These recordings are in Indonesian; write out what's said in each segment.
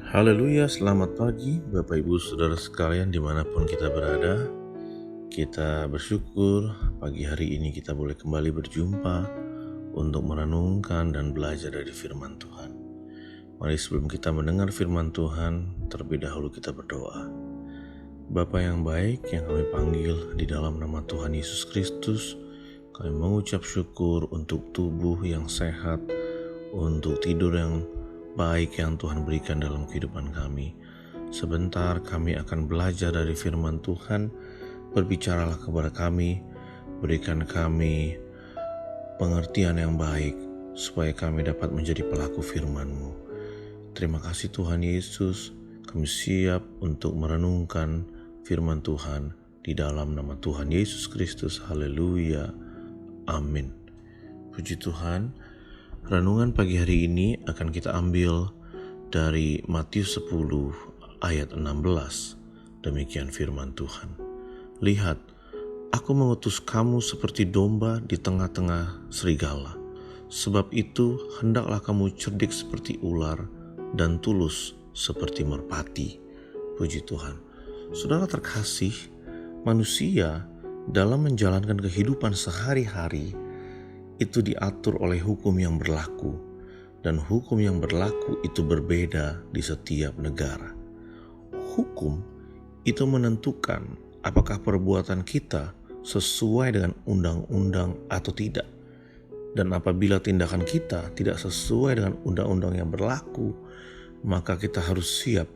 Haleluya, selamat pagi Bapak Ibu Saudara sekalian dimanapun kita berada. Kita bersyukur pagi hari ini kita boleh kembali berjumpa untuk merenungkan dan belajar dari firman Tuhan. Mari sebelum kita mendengar firman Tuhan, terlebih dahulu kita berdoa. Bapa yang baik yang kami panggil di dalam nama Tuhan Yesus Kristus, kami mengucap syukur untuk tubuh yang sehat, untuk tidur yang baik yang Tuhan berikan dalam kehidupan kami. Sebentar kami akan belajar dari firman Tuhan. Berbicaralah kepada kami, berikan kami pengertian yang baik, supaya kami dapat menjadi pelaku firman-Mu. Terima kasih Tuhan Yesus, kami siap untuk merenungkan firman Tuhan di dalam nama Tuhan Yesus Kristus. Haleluya, amin. Puji Tuhan. Renungan pagi hari ini akan kita ambil dari Matius 10 ayat 16. Demikian firman Tuhan. Lihat, aku mengutus kamu seperti domba di tengah-tengah serigala. Sebab itu hendaklah kamu cerdik seperti ular dan tulus seperti merpati. Puji Tuhan. Saudara terkasih, manusia dalam menjalankan kehidupan sehari-hari itu diatur oleh hukum yang berlaku, dan hukum yang berlaku itu berbeda di setiap negara. Hukum itu menentukan apakah perbuatan kita sesuai dengan undang-undang atau tidak. Dan apabila tindakan kita tidak sesuai dengan undang-undang yang berlaku, maka kita harus siap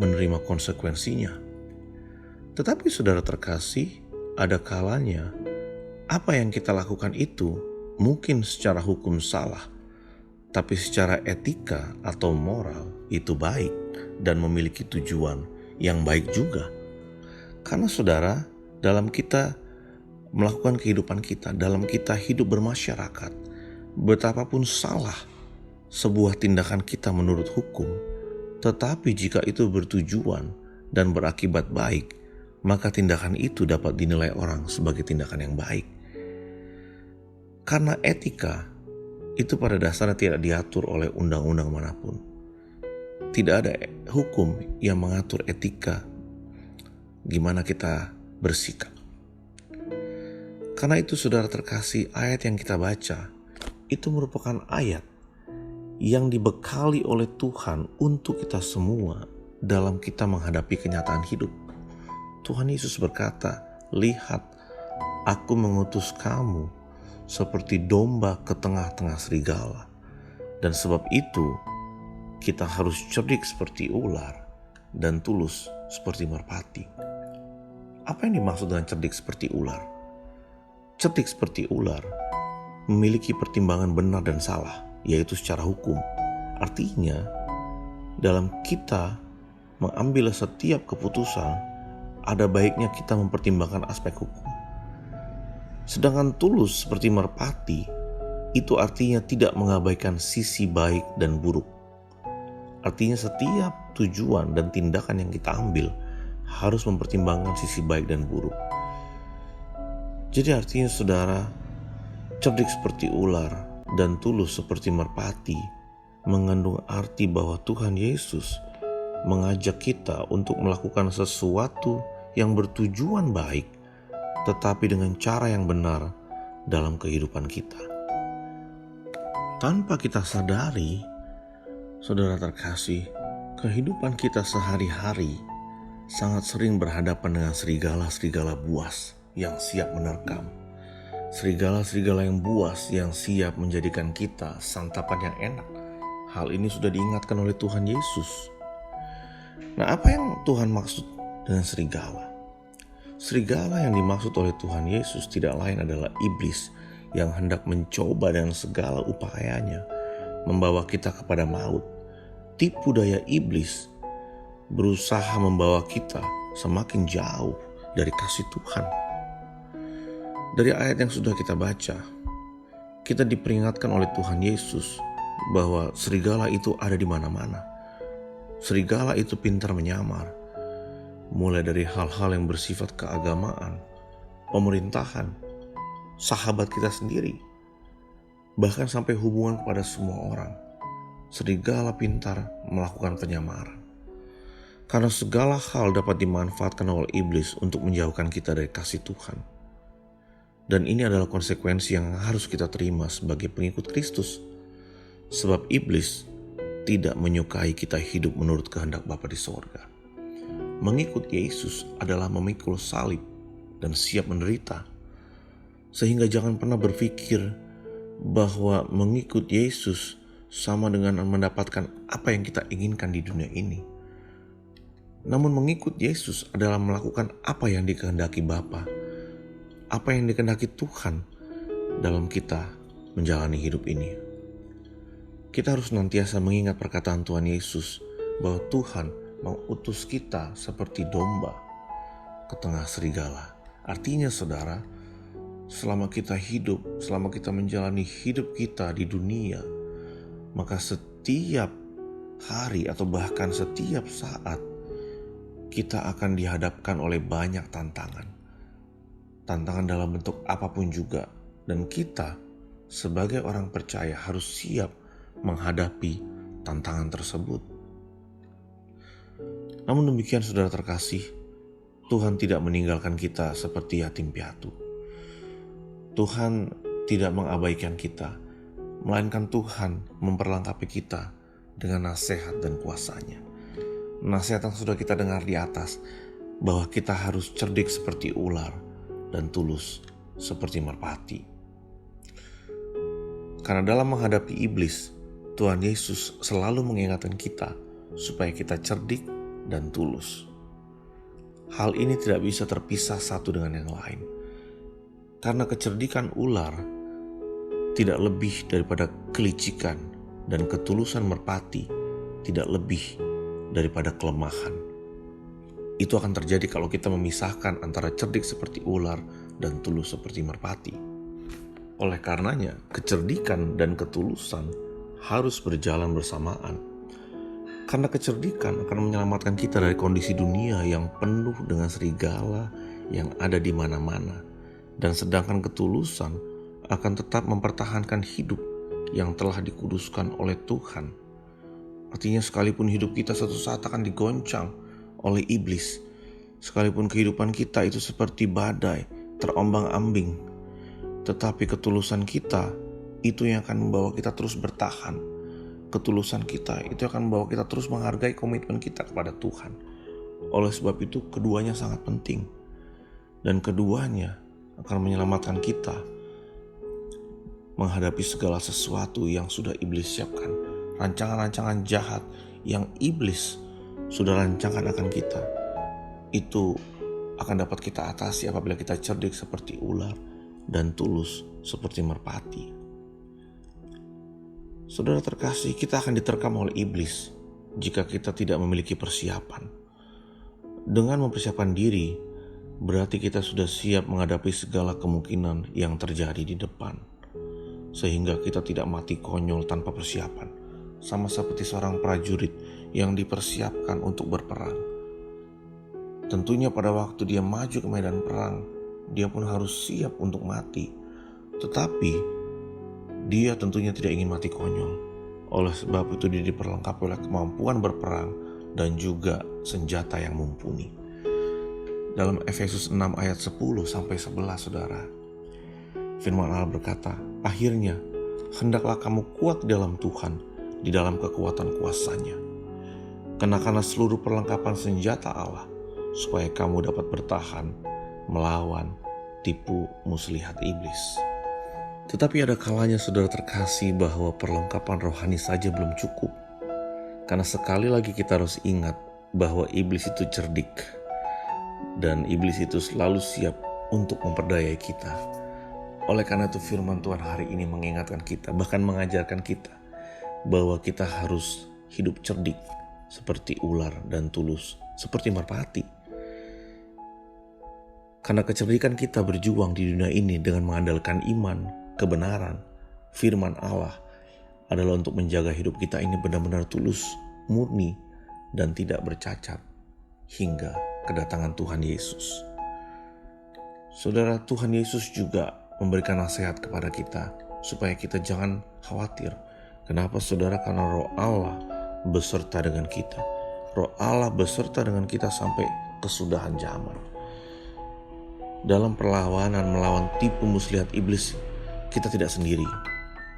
menerima konsekuensinya. Tetapi saudara terkasih, ada kalanya apa yang kita lakukan itu mungkin secara hukum salah, tapi secara etika atau moral itu baik dan memiliki tujuan yang baik juga. Karena saudara, dalam kita melakukan kehidupan kita, dalam kita hidup bermasyarakat, betapapun salah sebuah tindakan kita menurut hukum, tetapi jika itu bertujuan dan berakibat baik, maka tindakan itu dapat dinilai orang sebagai tindakan yang baik. Karena etika itu pada dasarnya tidak diatur oleh undang-undang manapun. Tidak ada hukum yang mengatur etika gimana kita bersikap. Karena itu saudara terkasih, ayat yang kita baca itu merupakan ayat yang dibekali oleh Tuhan untuk kita semua dalam kita menghadapi kenyataan hidup. Tuhan Yesus berkata, lihat, aku mengutus kamu seperti domba ke tengah-tengah serigala. Dan sebab itu kita harus cerdik seperti ular dan tulus seperti merpati. Apa yang dimaksud dengan cerdik seperti ular? Cerdik seperti ular memiliki pertimbangan benar dan salah, yaitu secara hukum. Artinya, dalam kita mengambil setiap keputusan, ada baiknya kita mempertimbangkan aspek hukum. Sedangkan tulus seperti merpati, itu artinya tidak mengabaikan sisi baik dan buruk. Artinya setiap tujuan dan tindakan yang kita ambil harus mempertimbangkan sisi baik dan buruk. Jadi artinya saudara, cerdik seperti ular dan tulus seperti merpati mengandung arti bahwa Tuhan Yesus mengajak kita untuk melakukan sesuatu yang bertujuan baik, tetapi dengan cara yang benar dalam kehidupan kita. Tanpa kita sadari, saudara terkasih, kehidupan kita sehari-hari sangat sering berhadapan dengan serigala-serigala buas yang siap menerkam. Serigala-serigala yang buas yang siap menjadikan kita santapan yang enak. Hal ini sudah diingatkan oleh Tuhan Yesus. Nah, apa yang Tuhan maksud dengan serigala? Serigala yang dimaksud oleh Tuhan Yesus tidak lain adalah iblis yang hendak mencoba dengan segala upayanya membawa kita kepada maut. Tipu daya iblis berusaha membawa kita semakin jauh dari kasih Tuhan. Dari ayat yang sudah kita baca, kita diperingatkan oleh Tuhan Yesus bahwa serigala itu ada di mana-mana. Serigala itu pintar menyamar, mulai dari hal-hal yang bersifat keagamaan, pemerintahan, sahabat kita sendiri, bahkan sampai hubungan kepada semua orang. Serigala pintar melakukan penyamaran. Karena segala hal dapat dimanfaatkan oleh iblis untuk menjauhkan kita dari kasih Tuhan. Dan ini adalah konsekuensi yang harus kita terima sebagai pengikut Kristus. Sebab iblis tidak menyukai kita hidup menurut kehendak Bapa di sorga. Mengikut Yesus adalah memikul salib dan siap menderita. Sehingga jangan pernah berpikir bahwa mengikut Yesus sama dengan mendapatkan apa yang kita inginkan di dunia ini. Namun mengikut Yesus adalah melakukan apa yang dikehendaki Bapa, apa yang dikehendaki Tuhan dalam kita menjalani hidup ini. Kita harus senantiasa mengingat perkataan Tuhan Yesus bahwa Tuhan mengutus kita seperti domba ke tengah serigala. Artinya saudara, selama kita hidup, selama kita menjalani hidup kita di dunia, maka setiap hari atau bahkan setiap saat kita akan dihadapkan oleh banyak tantangan. Tantangan dalam bentuk apapun juga. Dan kita sebagai orang percaya harus siap menghadapi tantangan tersebut. Namun demikian saudara terkasih, Tuhan tidak meninggalkan kita seperti yatim piatu. Tuhan tidak mengabaikan kita, melainkan Tuhan memperlengkapi kita dengan nasihat dan kuasa-Nya. Nasihat yang sudah kita dengar di atas, bahwa kita harus cerdik seperti ular dan tulus seperti merpati. Karena dalam menghadapi iblis, Tuhan Yesus selalu mengingatkan kita supaya kita cerdik dan tulus. Hal ini tidak bisa terpisah satu dengan yang lain. Karena kecerdikan ular tidak lebih daripada kelicikan, dan ketulusan merpati tidak lebih daripada kelemahan. Itu akan terjadi kalau kita memisahkan antara cerdik seperti ular dan tulus seperti merpati. Oleh karenanya, kecerdikan dan ketulusan harus berjalan bersamaan. Karena kecerdikan akan menyelamatkan kita dari kondisi dunia yang penuh dengan serigala yang ada di mana-mana. Dan sedangkan ketulusan akan tetap mempertahankan hidup yang telah dikuduskan oleh Tuhan. Artinya sekalipun hidup kita suatu saat akan digoncang oleh iblis, sekalipun kehidupan kita itu seperti badai, terombang-ambing, tetapi ketulusan kita itu yang akan membawa kita terus bertahan. Ketulusan kita itu akan membawa kita terus menghargai komitmen kita kepada Tuhan. Oleh sebab itu keduanya sangat penting. Dan keduanya akan menyelamatkan kita menghadapi segala sesuatu yang sudah iblis siapkan. Rancangan-rancangan jahat yang iblis sudah rancangkan akan kita, itu akan dapat kita atasi apabila kita cerdik seperti ular dan tulus seperti merpati. Saudara terkasih, kita akan diterkam oleh iblis jika kita tidak memiliki persiapan. Dengan mempersiapkan diri, berarti kita sudah siap menghadapi segala kemungkinan yang terjadi di depan. Sehingga kita tidak mati konyol tanpa persiapan. Sama seperti seorang prajurit yang dipersiapkan untuk berperang. Tentunya pada waktu dia maju ke medan perang, dia pun harus siap untuk mati. Tetapi dia tentunya tidak ingin mati konyol. Oleh sebab itu dia diperlengkapi oleh kemampuan berperang dan juga senjata yang mumpuni. Dalam Efesus 6 ayat 10-11 saudara, firman Allah berkata, akhirnya hendaklah kamu kuat dalam Tuhan, di dalam kekuatan kuasa-Nya. Kenakanlah seluruh perlengkapan senjata Allah, supaya kamu dapat bertahan melawan tipu muslihat iblis. Tetapi ada kalanya saudara terkasih bahwa perlengkapan rohani saja belum cukup. Karena sekali lagi kita harus ingat bahwa iblis itu cerdik. Dan iblis itu selalu siap untuk memperdayai kita. Oleh karena itu firman Tuhan hari ini mengingatkan kita, bahkan mengajarkan kita, bahwa kita harus hidup cerdik seperti ular dan tulus seperti merpati. Karena kecerdikan kita berjuang di dunia ini dengan mengandalkan iman, kebenaran, firman Allah adalah untuk menjaga hidup kita ini benar-benar tulus, murni, dan tidak bercacat hingga kedatangan Tuhan Yesus. Saudara, Tuhan Yesus juga memberikan nasihat kepada kita supaya kita jangan khawatir. Kenapa saudara? Karena Roh Allah beserta dengan kita. Roh Allah beserta dengan kita sampai kesudahan zaman. Dalam perlawanan melawan tipu muslihat iblis, kita tidak sendiri,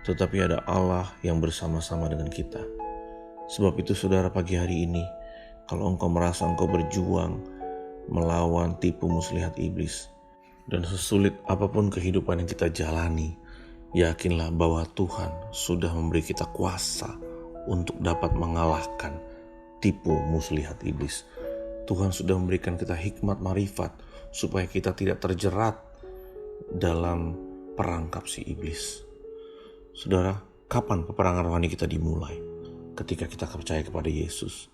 tetapi ada Allah yang bersama-sama dengan kita. Sebab itu saudara, pagi hari ini, kalau engkau merasa engkau berjuang melawan tipu muslihat iblis, dan sesulit apapun kehidupan yang kita jalani, yakinlah bahwa Tuhan sudah memberi kita kuasa untuk dapat mengalahkan tipu muslihat iblis. Tuhan sudah memberikan kita hikmat marifat supaya kita tidak terjerat dalam perangkap si iblis. Saudara, kapan peperangan rohani kita dimulai? Ketika kita percaya kepada Yesus.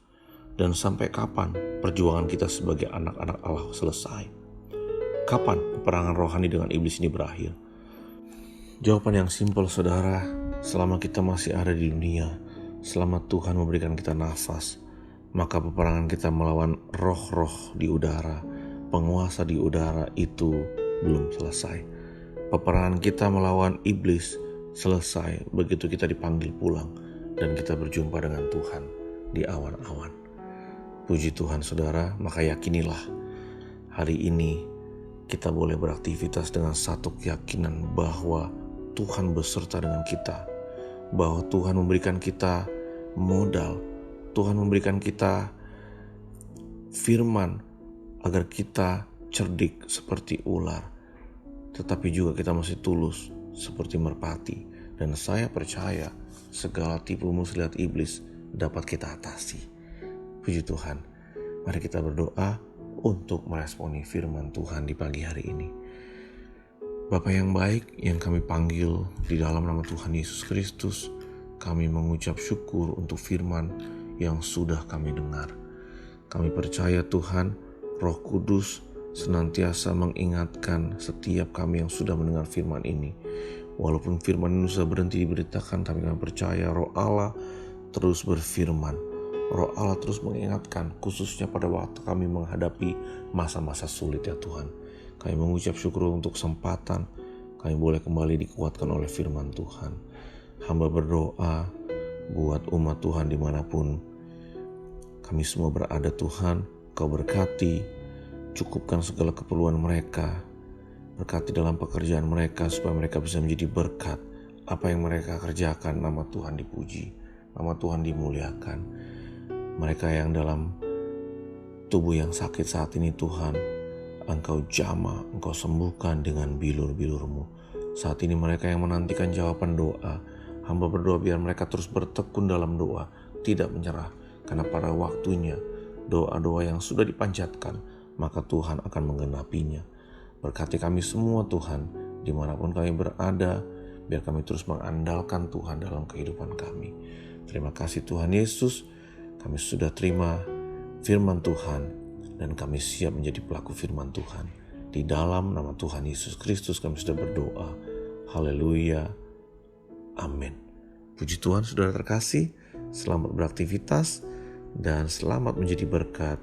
Dan sampai kapan perjuangan kita sebagai anak-anak Allah selesai? Kapan peperangan rohani dengan iblis ini berakhir? Jawaban yang simpel saudara, selama kita masih ada di dunia, selama Tuhan memberikan kita nafas, maka peperangan kita melawan roh-roh di udara, penguasa di udara itu belum selesai. Peperangan kita melawan iblis selesai begitu kita dipanggil pulang dan kita berjumpa dengan Tuhan di awan-awan. Puji Tuhan saudara, maka yakinilah hari ini kita boleh beraktivitas dengan satu keyakinan bahwa Tuhan beserta dengan kita, bahwa Tuhan memberikan kita modal, Tuhan memberikan kita firman agar kita cerdik seperti ular, tetapi juga kita masih tulus seperti merpati. Dan saya percaya segala tipu muslihat iblis dapat kita atasi. Puji Tuhan, mari kita berdoa untuk meresponi firman Tuhan di pagi hari ini. Bapa yang baik yang kami panggil di dalam nama Tuhan Yesus Kristus, kami mengucap syukur untuk firman yang sudah kami dengar. Kami percaya Tuhan, Roh Kudus senantiasa mengingatkan setiap kami yang sudah mendengar firman ini. Walaupun firman ini sudah berhenti diberitakan, kami percaya Roh Allah terus berfirman. Roh Allah terus mengingatkan, khususnya pada waktu kami menghadapi masa-masa sulit ya Tuhan. Kami mengucap syukur untuk kesempatan kami boleh kembali dikuatkan oleh firman Tuhan. Hamba berdoa buat umat Tuhan dimanapun kami semua berada Tuhan, Kau berkati, cukupkan segala keperluan mereka, berkati dalam pekerjaan mereka supaya mereka bisa menjadi berkat. Apa yang mereka kerjakan, nama Tuhan dipuji, nama Tuhan dimuliakan. Mereka yang dalam tubuh yang sakit saat ini Tuhan, Engkau jamah, Engkau sembuhkan dengan bilur-bilur-Mu. Saat ini mereka yang menantikan jawaban doa, hamba berdoa biar mereka terus bertekun dalam doa, tidak menyerah. Karena pada waktunya doa-doa yang sudah dipanjatkan, maka Tuhan akan menggenapinya. Berkati kami semua Tuhan, dimanapun kami berada, biar kami terus mengandalkan Tuhan dalam kehidupan kami. Terima kasih Tuhan Yesus, kami sudah terima firman Tuhan, dan kami siap menjadi pelaku firman Tuhan. Di dalam nama Tuhan Yesus Kristus kami sudah berdoa. Haleluya. Amin. Puji Tuhan saudara terkasih, selamat beraktivitas dan selamat menjadi berkat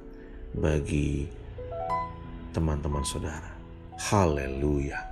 bagi teman-teman saudara. Haleluya.